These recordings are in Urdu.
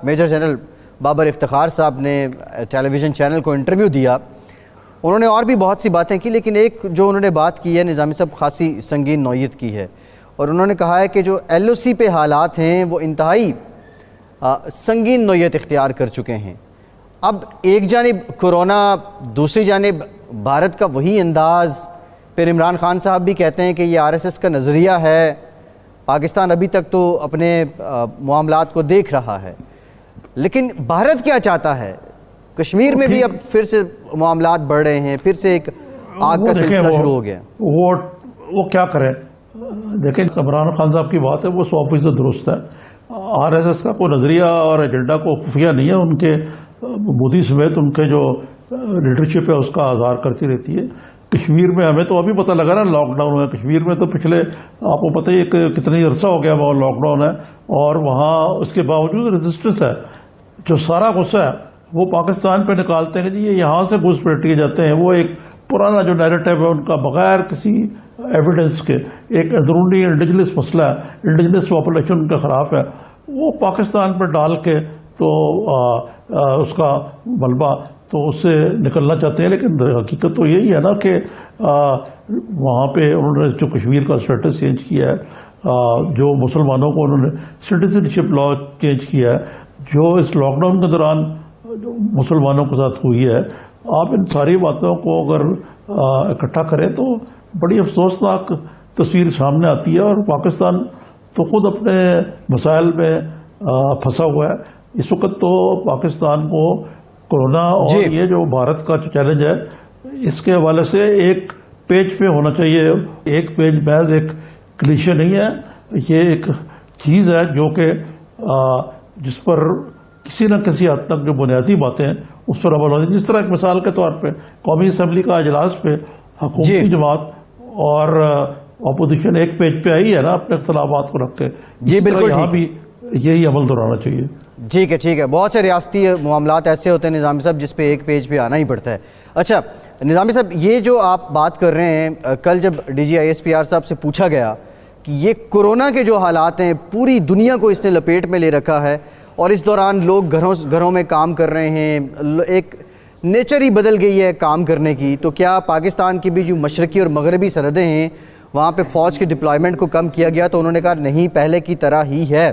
میجر جنرل بابر افتخار صاحب نے ٹیلی ویژن چینل کو انٹرویو دیا. انہوں نے اور بھی بہت سی باتیں کی، لیکن ایک جو انہوں نے بات کی ہے نظامی صاحب خاصی سنگین نوعیت کی ہے، اور انہوں نے کہا ہے کہ جو ایل او سی پہ حالات ہیں وہ انتہائی سنگین نوعیت اختیار کر چکے ہیں. اب ایک جانب کرونا، دوسری جانب بھارت کا وہی انداز. پھر عمران خان صاحب بھی کہتے ہیں کہ یہ آر ایس ایس کا نظریہ ہے. پاکستان ابھی تک تو اپنے معاملات کو دیکھ رہا ہے، لیکن بھارت کیا چاہتا ہے؟ کشمیر میں بھی اب پھر سے معاملات بڑھ رہے ہیں، پھر سے ایک آگ کا سلسلہ شروع ہو گیا. وہ کیا کریں؟ دیکھیں عمران خان صاحب کی بات ہے وہ 100% درست ہے. آر ایس ایس کا کوئی نظریہ اور ایجنڈا کو خفیہ نہیں ہے. ان کے مودی سمیت ان کے جو لیڈرشپ ہے اس کا آزار کرتی رہتی ہے. کشمیر میں ہمیں تو ابھی پتہ لگا نا لاک ڈاؤن ہے. کشمیر میں تو پچھلے آپ کو پتہ ہی ہے کتنی عرصہ ہو گیا وہ لاک ڈاؤن ہے، اور وہاں اس کے باوجود ریزسٹنس ہے. جو سارا غصہ ہے وہ پاکستان پہ نکالتے ہیں کہ جی یہ یہاں سے گھس پیٹیے جاتے ہیں. وہ ایک پرانا جو نیریٹو ہے ان کا بغیر کسی ایویڈنس کے ایک اندرونی انڈیجنس مسئلہ ہے، انڈیجنس پاپولیشن کے خلاف ہے، وہ پاکستان پہ ڈال کے تو اس کا ملبہ تو اس سے نکلنا چاہتے ہیں. لیکن حقیقت تو یہی ہے نا کہ وہاں پہ انہوں نے جو کشمیر کا اسٹیٹس چینج کیا ہے، جو مسلمانوں کو انہوں نے سٹیزن شپ لا چینج کیا ہے، جو اس لاک ڈاؤن کے دوران مسلمانوں کے ساتھ ہوئی ہے. آپ ان ساری باتوں کو اگر اکٹھا کریں تو بڑی افسوسناک تصویر سامنے آتی ہے. اور پاکستان تو خود اپنے مسائل میں پھنسا ہوا ہے. اس وقت تو پاکستان کو کورونا اور یہ جو بھارت کا چیلنج ہے اس کے حوالے سے ایک پیج پہ ہونا چاہیے. ایک پیج محض ایک کلیشے نہیں ہے، یہ ایک چیز ہے جو کہ جس پر کسی نہ کسی حد تک جو بنیادی باتیں ہیں اس پر عمل ہوتی ہے. جس طرح ایک مثال کے طور پہ قومی اسمبلی کا اجلاس پہ حکومتی جماعت اور اپوزیشن ایک پیج پہ آئی ہے نا اپنے اختلافات کو رکھ کے. جی بالکل، یہاں بھی یہی عمل دہرانا چاہیے. ٹھیک ہے. بہت سے ریاستی معاملات ایسے ہوتے ہیں نظامی صاحب جس پہ ایک پیج پہ آنا ہی پڑتا ہے. اچھا نظامی صاحب، یہ جو آپ بات کر رہے ہیں، کل جب D G I S P R صاحب سے پوچھا گیا کہ یہ کورونا کے جو حالات ہیں پوری دنیا کو اس نے لپیٹ میں لے رکھا ہے اور اس دوران لوگ گھروں میں کام کر رہے ہیں، ایک نیچر ہی بدل گئی ہے کام کرنے کی، تو کیا پاکستان کی بھی جو مشرقی اور مغربی سرحدیں ہیں وہاں پہ فوج کے ڈپلائمنٹ کو کم کیا گیا؟ تو انہوں نے کہا نہیں، پہلے کی طرح ہی ہے.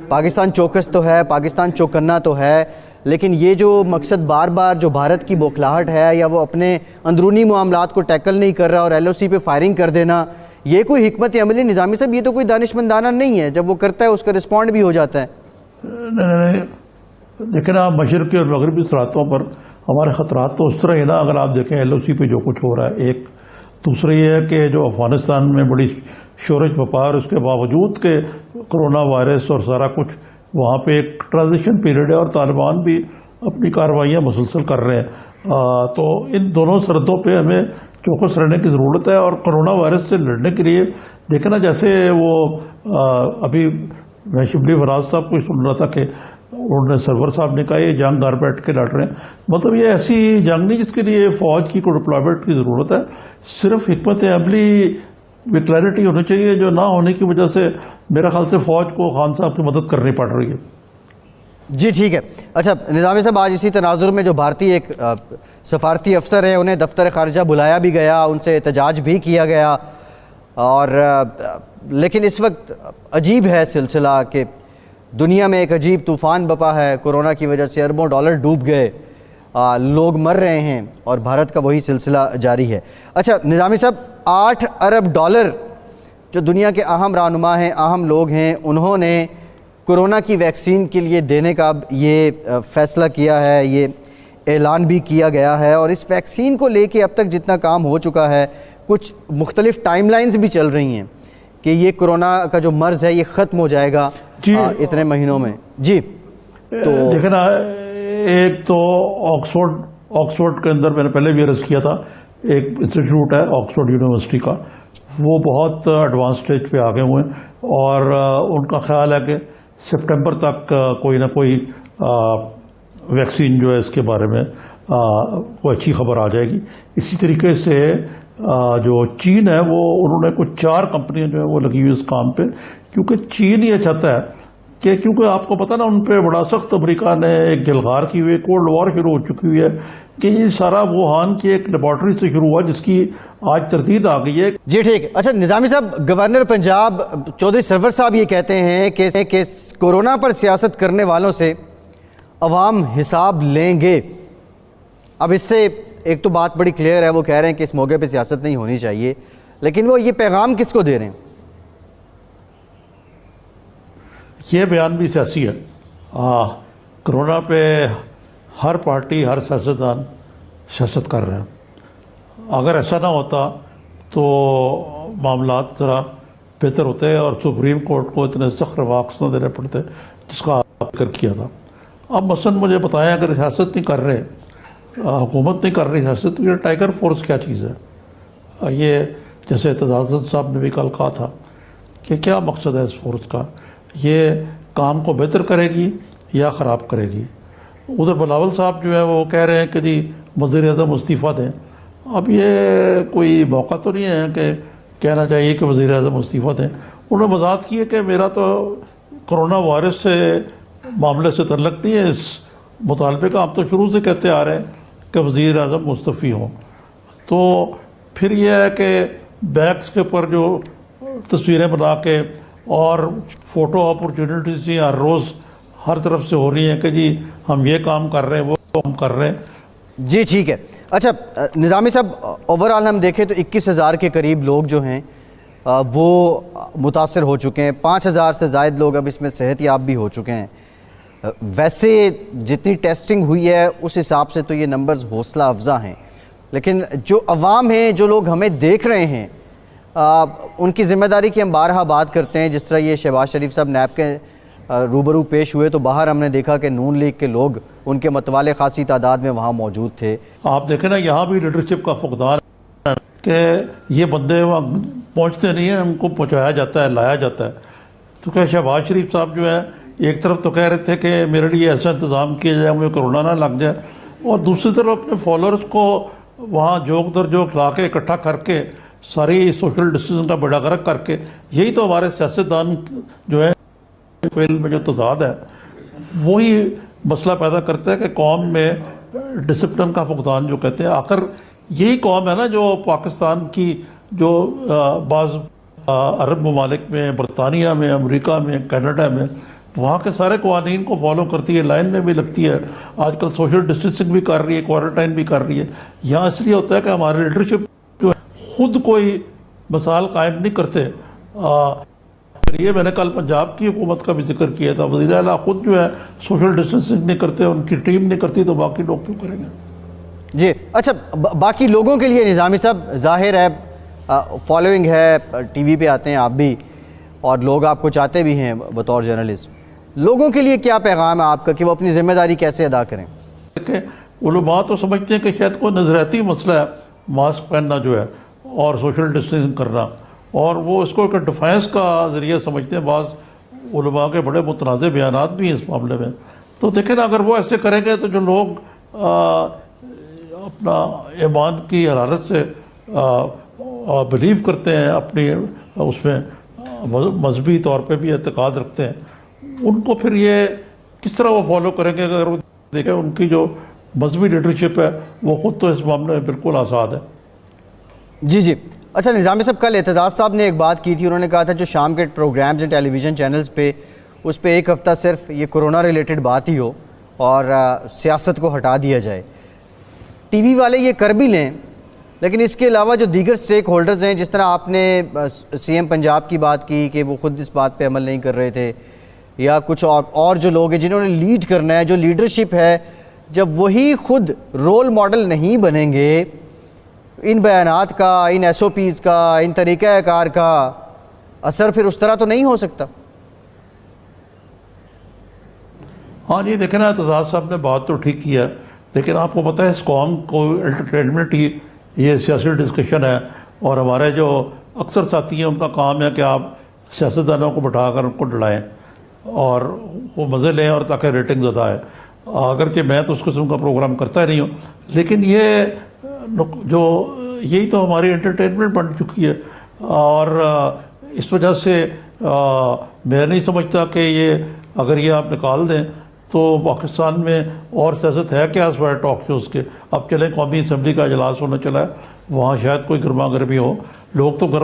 پاکستان چوکس تو ہے، پاکستان چوکنا تو ہے، لیکن یہ جو مقصد بار بار جو بھارت کی بوکھلاہٹ ہے یا وہ اپنے اندرونی معاملات کو ٹیکل نہیں کر رہا اور ایل او سی پہ فائرنگ کر دینا، یہ کوئی حکمت عملی نظامی صاحب، یہ تو کوئی دانشمندانہ نہیں ہے. جب وہ کرتا ہے اس کا رسپونڈ بھی ہو جاتا ہے. نہیں دیکھیں نا، مشرقی اور مغربی سرحدوں پر ہمارے خطرات تو اس طرح ہی نا. اگر آپ دیکھیں ایل او سی پہ جو کچھ ہو رہا ہے، ایک دوسرا یہ ہے کہ جو افغانستان میں بڑی شورش بپا ہے، اس کے باوجود کہ کرونا وائرس اور سارا کچھ وہاں پہ ایک ٹرانزیشن پیریڈ ہے اور طالبان بھی اپنی کارروائیاں مسلسل کر رہے ہیں. تو ان دونوں سرحدوں پہ ہمیں چوکس رہنے کی ضرورت ہے. اور کرونا وائرس سے لڑنے کے لیے دیکھیں نا، جیسے وہ ابھی میں شبلی فراز صاحب کو سن رہا تھا کہ انہوں نے سرور صاحب نے کہا یہ جنگ گھر بیٹھ کے لڑ رہے ہیں. مطلب یہ ایسی جنگ نہیں جس کے لیے فوج کی کوئی ڈپلائمنٹ کی ضرورت ہے. صرف حکمت عملی میں کلیئرٹی ہونی چاہیے، جو نہ ہونے کی وجہ سے میرا خیال سے فوج کو خان صاحب کی مدد کرنی پڑ رہی ہے. جی ٹھیک ہے. اچھا نظامی صاحب، آج اسی تناظر میں جو بھارتی ایک سفارتی افسر ہیں انہیں دفتر خارجہ بلایا بھی گیا، ان سے احتجاج بھی کیا گیا، اور لیکن اس وقت عجیب ہے سلسلہ کہ دنیا میں ایک عجیب طوفان بپا ہے. کورونا کی وجہ سے اربوں ڈالر ڈوب گئے، لوگ مر رہے ہیں، اور بھارت کا وہی سلسلہ جاری ہے. اچھا نظامی صاحب، 8 ارب ڈالر جو دنیا کے اہم رہنما ہیں، اہم لوگ ہیں، انہوں نے کورونا کی ویکسین کے لیے دینے کا اب یہ فیصلہ کیا ہے، یہ اعلان بھی کیا گیا ہے. اور اس ویکسین کو لے کے اب تک جتنا کام ہو چکا ہے، کچھ مختلف ٹائم لائنز بھی چل رہی ہیں کہ یہ کورونا کا جو مرض ہے یہ ختم ہو جائے گا اتنے مہینوں میں. جی تو دیکھیں نا، ایک تو آکسفورڈ کے اندر میں نے پہلے بھی عرض کیا تھا، ایک انسٹیٹیوٹ ہے آکسفورڈ یونیورسٹی کا، وہ بہت ایڈوانس سٹیج پہ آگے ہوئے ہیں، اور ان کا خیال ہے کہ سپٹمبر تک کوئی نہ کوئی ویکسین جو ہے اس کے بارے میں کوئی اچھی خبر آ جائے گی. اسی طریقے سے جو چین ہے وہ انہوں نے کچھ 4 کمپنیاں جو ہیں وہ لگی ہوئی اس کام پہ، کیونکہ چین یہ چاہتا ہے کہ کیونکہ آپ کو پتہ نا ان پہ بڑا سخت امریکہ نے ایک جلغار کی ہوئی کولڈ وار شروع ہو چکی ہوئی ہے کہ یہ سارا ووہان کی ایک لیبارٹری سے شروع ہوا جس کی آج تردید آ گئی ہے. جی ٹھیک. اچھا نظامی صاحب، گورنر پنجاب چودھری سرور صاحب یہ کہتے ہیں کہ کورونا پر سیاست کرنے والوں سے عوام حساب لیں گے. اب اس سے ایک تو بات بڑی کلیئر ہے، وہ کہہ رہے ہیں کہ اس موقع پہ سیاست نہیں ہونی چاہیے، لیکن وہ یہ پیغام کس کو دے رہے ہیں؟ یہ بیان بھی سیاسی ہے. کرونا پہ ہر پارٹی ہر سیاستدان سیاست کر رہے ہیں. اگر ایسا نہ ہوتا تو معاملات ذرا بہتر ہوتے اور سپریم کورٹ کو اتنے سخت ریمارکس نہ دینے پڑتے جس کا آپ ذکر کیا تھا. اب مثلاً مجھے بتائیں، اگر سیاست نہیں کر رہے، حکومت نہیں کر رہی سیاست، تو یہ ٹائیگر فورس کیا چیز ہے؟ یہ جیسے اعتزاز صاحب نے بھی کل کہا تھا کہ کیا مقصد ہے اس فورس کا؟ یہ کام کو بہتر کرے گی یا خراب کرے گی؟ ادھر بلاول صاحب جو ہے وہ کہہ رہے ہیں کہ جی وزیر اعظم استعفیٰ دیں. اب یہ کوئی موقع تو نہیں ہے کہ کہنا چاہیے کہ وزیر اعظم استعفیٰ دیں. انہوں نے وضاحت کی ہے کہ میرا تو کرونا وائرس سے معاملے سے تعلق نہیں ہے اس مطالبے کا، ہم تو شروع سے کہتے آ رہے ہیں کہ وزیر اعظم مستعفی ہوں. تو پھر یہ ہے کہ بیگس کے اوپر جو تصویریں بنا کے اور فوٹو اپرچونٹیز ہر روز ہر طرف سے ہو رہی ہیں کہ جی ہم یہ کام کر رہے ہیں، وہ کام کر رہے ہیں. جی ٹھیک ہے. اچھا نظامی صاحب، اوورآل ہم دیکھیں تو 21,000 کے قریب لوگ جو ہیں وہ متاثر ہو چکے ہیں. 5,000 سے زائد لوگ اب اس میں صحت یاب بھی ہو چکے ہیں. ویسے جتنی ٹیسٹنگ ہوئی ہے اس حساب سے تو یہ نمبرز حوصلہ افزا ہیں، لیکن جو عوام ہیں، جو لوگ ہمیں دیکھ رہے ہیں، ان کی ذمہ داری کی ہم بارہا بات کرتے ہیں. جس طرح یہ شہباز شریف صاحب نیب کے روبرو پیش ہوئے تو باہر ہم نے دیکھا کہ نون لیگ کے لوگ ان کے متوالے خاصی تعداد میں وہاں موجود تھے. آپ دیکھیں نا، یہاں بھی لیڈرشپ کا فقدان ہے کہ یہ بندے وہاں پہنچتے نہیں ہیں، ان کو پہنچایا جاتا ہے، لایا جاتا ہے. تو کہ شہباز شریف صاحب جو ہے ایک طرف تو کہہ رہے تھے کہ میرے لیے ایسا انتظام کیا جائے مجھے کرونا نہ لگ جائے، اور دوسری طرف اپنے فالوورز کو وہاں جوک در جوک لا کے اکٹھا کر کے ساری سوشل ڈسٹینسنگ کا بیڑا غرق کر کے. یہی تو ہمارے سیاستدان جو ہے فیل میں جو تضاد ہے وہی مسئلہ پیدا کرتا ہے کہ قوم میں ڈسپلن کا فقدان جو کہتے ہیں. آخر یہی قوم ہے نا جو پاکستان کی جو بعض عرب ممالک میں، برطانیہ میں، امریکہ میں، کینیڈا میں، وہاں کے سارے قوانین کو فالو کرتی ہے، لائن میں بھی لگتی ہے، آج کل سوشل ڈسٹینسنگ بھی کر رہی ہے، کوارنٹائن بھی کر رہی ہے. یہاں اس لیے ہوتا ہے کہ ہمارے لیڈرشپ جو ہے خود کوئی مثال قائم نہیں کرتے. یہ میں نے کل پنجاب کی حکومت کا بھی ذکر کیا تھا، وزیر اعلیٰ خود جو ہے سوشل ڈسٹینسنگ نہیں کرتے، ان کی ٹیم نہیں کرتی، تو باقی لوگ کیوں کریں گے؟ جی اچھا، باقی لوگوں کے لیے نظامی صاحب ظاہر ہے فالوئنگ ہے، ٹی وی پہ آتے ہیں آپ بھی اور لوگ آپ کو چاہتے بھی ہیں بطور جرنلسٹ، لوگوں کے لیے کیا پیغام ہے آپ کا کہ وہ اپنی ذمہ داری کیسے ادا کریں؟ علماء تو سمجھتے ہیں کہ شاید کوئی نظریاتی مسئلہ ہے ماسک پہننا جو ہے اور سوشل ڈسٹینسنگ کرنا، اور وہ اس کو ایک ڈیفینس کا ذریعہ سمجھتے ہیں. بعض علماء کے بڑے متنازع بیانات بھی ہیں اس معاملے میں. تو دیکھیں نا، اگر وہ ایسے کریں گے تو جو لوگ اپنا ایمان کی حرارت سے بلیو کرتے ہیں، اپنی اس میں مذہبی طور پہ بھی اعتقاد رکھتے ہیں، ان کو پھر یہ کس طرح وہ فالو کریں گے؟ اگر وہ دیکھیں ان کی جو مذہبی لیڈرشپ ہے وہ خود تو اس معاملے میں بالکل آزاد ہے. جی جی. اچھا نظامی صاحب، کل اعتزاز صاحب نے ایک بات کی تھی، انہوں نے کہا تھا جو شام کے پروگرامز ہیں ٹیلی ویژن چینلز پہ، اس پہ ایک ہفتہ صرف یہ کرونا ریلیٹڈ بات ہی ہو اور سیاست کو ہٹا دیا جائے. ٹی وی والے یہ کر بھی لیں، لیکن اس کے علاوہ جو دیگر سٹیک ہولڈرز ہیں، جس طرح آپ نے سی ایم پنجاب کی بات کی کہ وہ خود اس بات پہ عمل نہیں کر رہے تھے، یا کچھ اور جو لوگ ہیں جنہوں نے لیڈ کرنا ہے، جو لیڈرشپ ہے، جب وہی خود رول ماڈل نہیں بنیں گے ان بیانات کا، ان ایس او پیز کا، ان طریقہ کار کا، اثر پھر اس طرح تو نہیں ہو سکتا. ہاں جی، دیکھیں نا، اعتزاز صاحب نے بات تو ٹھیک کی ہے، لیکن آپ کو پتہ ہے اس قوم کو انٹرٹینمنٹ ہی یہ سیاسی ڈسکشن ہے، اور ہمارے جو اکثر ساتھی ہیں ان کا کام ہے کہ آپ سیاستدانوں کو بٹھا کر ان کو ڈلائیں اور وہ مزے لیں اور تاکہ ریٹنگ زیادہ آئے. اگرچہ میں تو اس قسم کا پروگرام کرتا ہی نہیں ہوں، لیکن یہ جو یہی تو ہماری انٹرٹینمنٹ بن چکی ہے، اور اس وجہ سے میں نہیں سمجھتا کہ یہ اگر یہ آپ نکال دیں تو پاکستان میں اور سیاست ہے کیا سوائے ٹاک شوز کے. اب چلیں قومی اسمبلی کا اجلاس ہونا چلا ہے, وہاں شاید کوئی گرما گرمی ہو, لوگ تو